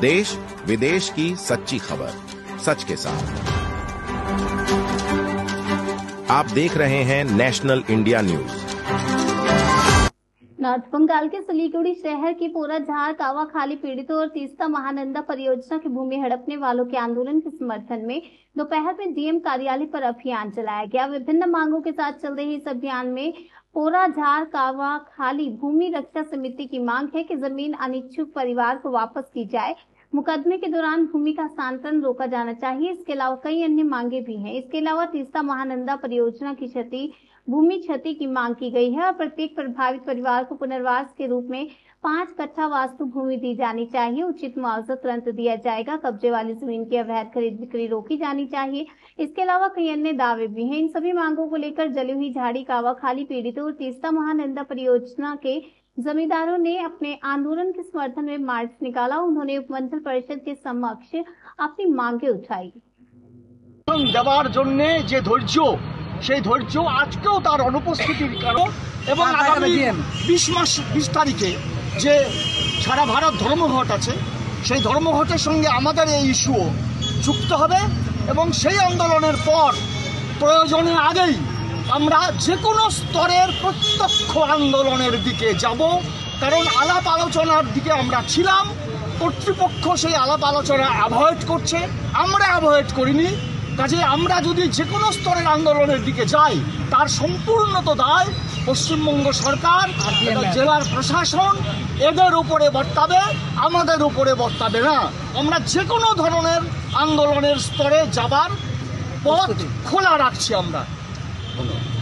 देश विदेश की सच्ची खबर सच के साथ। आप देख रहे हैं national India news. North Bengal के सिलीगुड़ी शहर के पोराझार कावा खाली पीड़ितों और तीस्ता महानंदा परियोजना की भूमि हड़पने वालों के आंदोलन के समर्थन में दोपहर में डीएम कार्यालय पर अभियान चलाया गया। विभिन्न मांगों के साथ चल रहे इस अभियान में पोराझार कावा खाली भूमि रक्षा समिति की मांग है कि जमीन अनिच्छुक परिवार को वापस की जाए। मुकदमे के दौरान भूमि का हस्तांतरण रोका जाना चाहिए। इसके अलावा कई अन्य मांगे भी हैं। इसके अलावा तीस्ता महानंदा परियोजना की भूमि क्षति की मांग की गई है और प्रत्येक प्रभावित परिवार को पुनर्वास के रूप में 5 कट्ठा वास्तु भूमि दी जानी चाहिए। उचित मुआवजा तुरंत दिया जाएगा। कब्जे वाली जमीन की अवैध खरीद बिक्री रोकी जानी चाहिए। इसके अलावा कई अन्य दावे भी हैं। इन सभी मांगों को लेकर जली हुई झाड़ी कावा खाली पीड़ितों और तीस्ता महानंदा परियोजना के जमींदारों ने अपने आंदोलन के समर्थन में मार्च निकाला। उन्होंने उपमंडल परिषद के समक्ष अपनी मांगे उठाई। দেওয়ার জন্য যে ধৈর্য সেই ধৈর্য আজকেও তার অনুপস্থিতির কারণ এবং আগামী 20 তারিখে যে সারা ভারত ধর্মঘট আছে সেই ধর্মঘটের সঙ্গে আমাদের এই ইস্যুও যুক্ত হবে এবং সেই আন্দোলনের পর প্রয়োজনের আগেই আমরা যে কোনো স্তরের প্রত্যক্ষ আন্দোলনের দিকে যাব। কারণ আলাপ আলোচনার দিকে আমরা ছিলাম, কর্তৃপক্ষ সেই আলাপ আলোচনা অ্যাভয়েড করছে, আমরা অ্যাভয়েড করিনি। কাজে আমরা যদি যে কোনো স্তরের আন্দোলনের দিকে যাই তার সম্পূর্ণ তো দায় পশ্চিমবঙ্গ সরকার, জেলার প্রশাসন এদের উপরে বর্তাবে, আমাদের উপরে বর্তাবে না। আমরা যে কোনো ধরনের আন্দোলনের স্তরে যাবার পথ খোলা রাখছি আমরা। ধন্যবাদ।